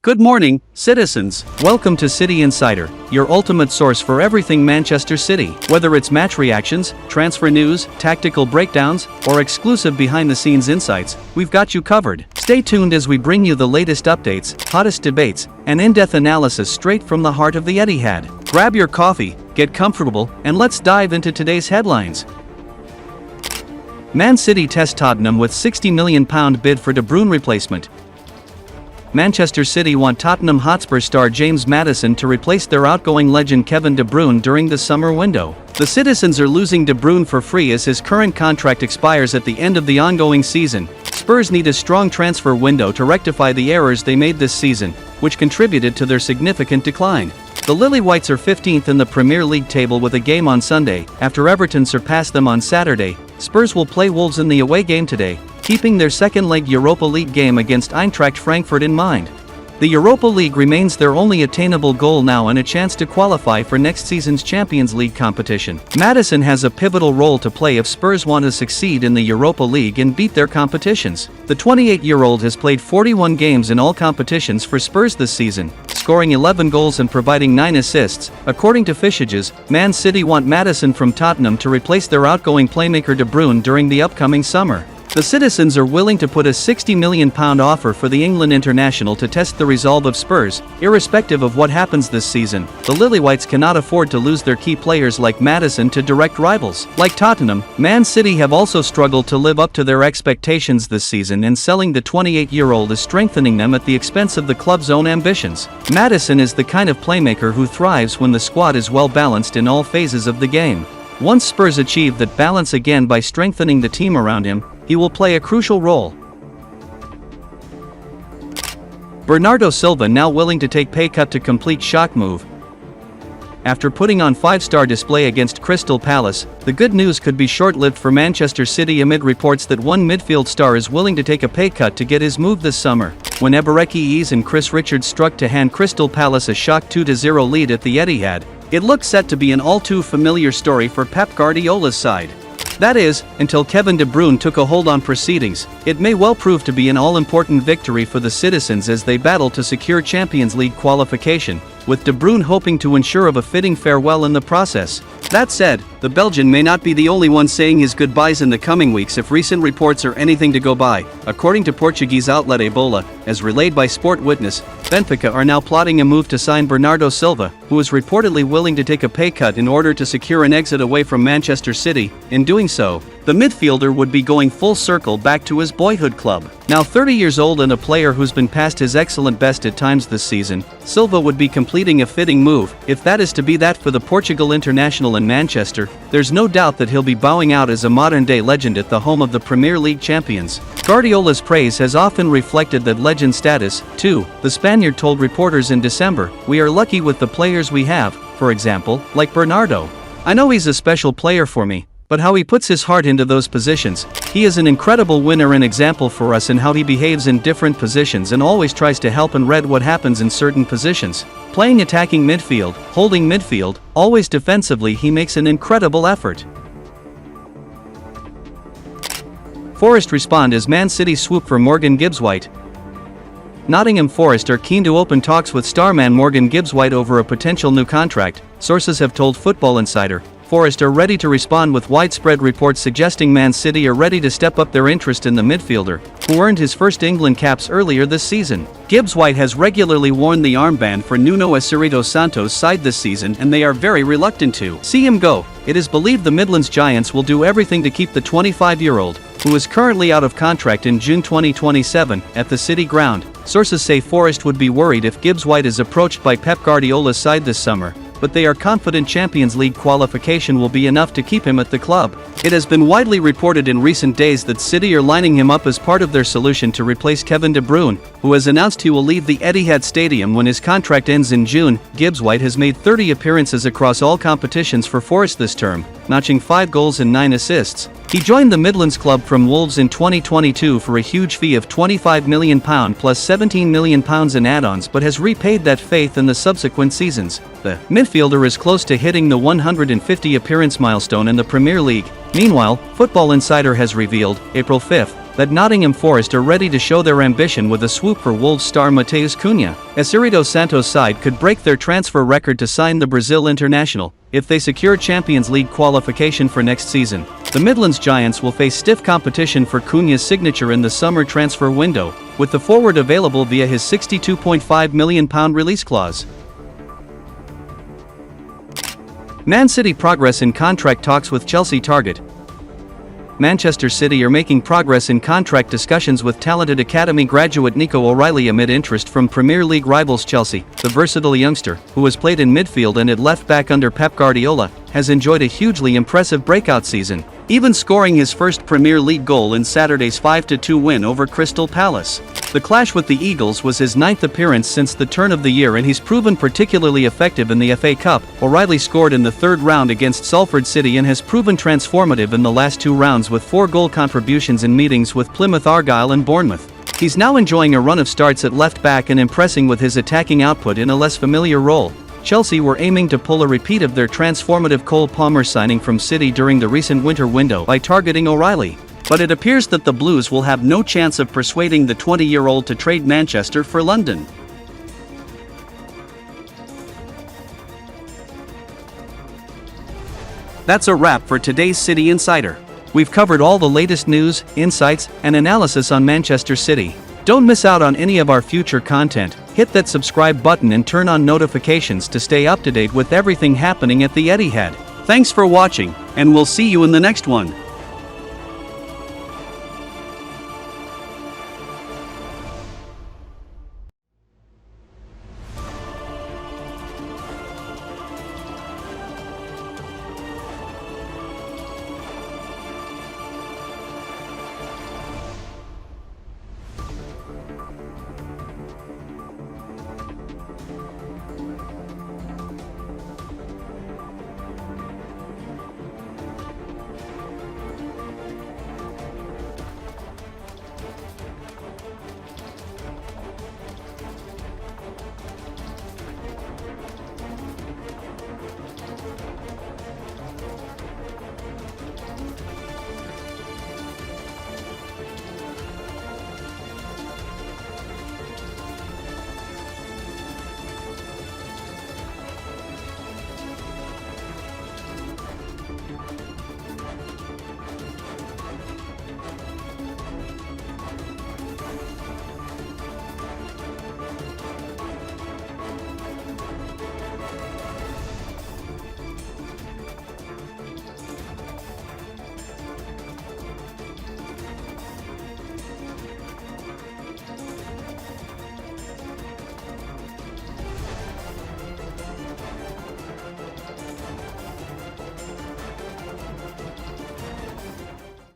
Good morning, citizens. Welcome to City Insider, your ultimate source for everything Manchester City. Whether it's match reactions, transfer news, tactical breakdowns, or exclusive behind-the-scenes insights, we've got you covered. Stay tuned as we bring you the latest updates, hottest debates, and in-depth analysis straight from the heart of the Etihad. Grab your coffee, get comfortable, and let's dive into today's headlines. Man City test Tottenham with £60 million bid for De Bruyne replacement. Manchester City want Tottenham Hotspur star James Maddison to replace their outgoing legend Kevin De Bruyne during the summer window. The citizens are losing De Bruyne for free as his current contract expires at the end of the ongoing season. Spurs need a strong transfer window to rectify the errors they made this season, which contributed to their significant decline. The Lily Whites are 15th in the Premier League table with a game on Sunday. After Everton surpassed them on Saturday, Spurs will play Wolves in the away game today, keeping their second-leg Europa League game against Eintracht Frankfurt in mind. The Europa League remains their only attainable goal now and a chance to qualify for next season's Champions League competition. Maddison has a pivotal role to play if Spurs want to succeed in the Europa League and beat their competitions. The 28-year-old has played 41 games in all competitions for Spurs this season, scoring 11 goals and providing 9 assists. According to Fishages, Man City want Maddison from Tottenham to replace their outgoing playmaker De Bruyne during the upcoming summer. The citizens are willing to put a £60 million offer for the England international to test the resolve of Spurs, irrespective of what happens this season. The Lilywhites cannot afford to lose their key players like Maddison to direct rivals. Like Tottenham, Man City have also struggled to live up to their expectations this season, and selling the 28-year-old is strengthening them at the expense of the club's own ambitions. Maddison is the kind of playmaker who thrives when the squad is well balanced in all phases of the game. Once Spurs achieve that balance again by strengthening the team around him, he will play a crucial role. Bernardo Silva now willing to take pay cut to complete shock move. After putting on 5-star display against Crystal Palace, the good news could be short-lived for Manchester City amid reports that one midfield star is willing to take a pay cut to get his move this summer. When Eberechi and Chris Richards struck to hand Crystal Palace a shock 2-0 lead at the Etihad, it looked set to be an all-too-familiar story for Pep Guardiola's side. That is, until Kevin De Bruyne took a hold on proceedings. It may well prove to be an all-important victory for the citizens as they battle to secure Champions League qualification, with De Bruyne hoping to ensure of a fitting farewell in the process. That said, the Belgian may not be the only one saying his goodbyes in the coming weeks if recent reports are anything to go by. According to Portuguese outlet Ebola, as relayed by Sport Witness, Benfica are now plotting a move to sign Bernardo Silva, who is reportedly willing to take a pay cut in order to secure an exit away from Manchester City. In doing so, the midfielder would be going full circle back to his boyhood club. Now 30 years old and a player who's been past his excellent best at times this season, Silva would be completing a fitting move. If that is to be that for the Portugal international in Manchester, there's no doubt that he'll be bowing out as a modern-day legend at the home of the Premier League champions. Guardiola's praise has often reflected that legend status, too. The Spaniard told reporters in December, "We are lucky with the players we have, for example, like Bernardo. I know he's a special player for me, but how he puts his heart into those positions. He is an incredible winner and example for us in how he behaves in different positions and always tries to help and read what happens in certain positions. Playing attacking midfield, holding midfield, always defensively, he makes an incredible effort." Forest respond as Man City swoop for Morgan Gibbs-White. Nottingham Forest are keen to open talks with starman Morgan Gibbs-White over a potential new contract, sources have told Football Insider. Forest are ready to respond with widespread reports suggesting Man City are ready to step up their interest in the midfielder, who earned his first England caps earlier this season. Gibbs-White has regularly worn the armband for Nuno Espirito Santo's side this season, and they are very reluctant to see him go. It is believed the Midlands Giants will do everything to keep the 25-year-old, who is currently out of contract in June 2027, at the City ground. Sources say Forest would be worried if Gibbs-White is approached by Pep Guardiola's side this summer, but they are confident Champions League qualification will be enough to keep him at the club. It has been widely reported in recent days that City are lining him up as part of their solution to replace Kevin De Bruyne, who has announced he will leave the Etihad Stadium when his contract ends in June. Gibbs-White has made 30 appearances across all competitions for Forest this term, notching 5 goals and 9 assists. He joined the Midlands club from Wolves in 2022 for a huge fee of £25 million plus £17 million in add-ons, but has repaid that faith in the subsequent seasons. The midfielder is close to hitting the 150 appearance milestone in the Premier League. Meanwhile, Football Insider has revealed, April 5th, that Nottingham Forest are ready to show their ambition with a swoop for Wolves star Matheus Cunha. Espirito Santo's side could break their transfer record to sign the Brazil international if they secure Champions League qualification for next season. The Midlands Giants will face stiff competition for Cunha's signature in the summer transfer window, with the forward available via his £62.5 million release clause. Man City progress in contract talks with Chelsea target. Manchester City are making progress in contract discussions with talented academy graduate Nico O'Reilly amid interest from Premier League rivals Chelsea. The versatile youngster, who has played in midfield and at left back under Pep Guardiola, has enjoyed a hugely impressive breakout season, even scoring his first Premier League goal in Saturday's 5-2 win over Crystal Palace. The clash with the Eagles was his 9th appearance since the turn of the year, and he's proven particularly effective in the FA Cup. O'Reilly scored in the third round against Salford City and has proven transformative in the last 2 rounds with 4 goal contributions in meetings with Plymouth Argyle and Bournemouth. He's now enjoying a run of starts at left back and impressing with his attacking output in a less familiar role. Chelsea were aiming to pull a repeat of their transformative Cole Palmer signing from City during the recent winter window by targeting O'Reilly. But it appears that the Blues will have no chance of persuading the 20-year-old to trade Manchester for London. That's a wrap for today's City Insider. We've covered all the latest news, insights, and analysis on Manchester City. Don't miss out on any of our future content. Hit that subscribe button and turn on notifications to stay up to date with everything happening at the Etihad. Thanks for watching, and we'll see you in the next one.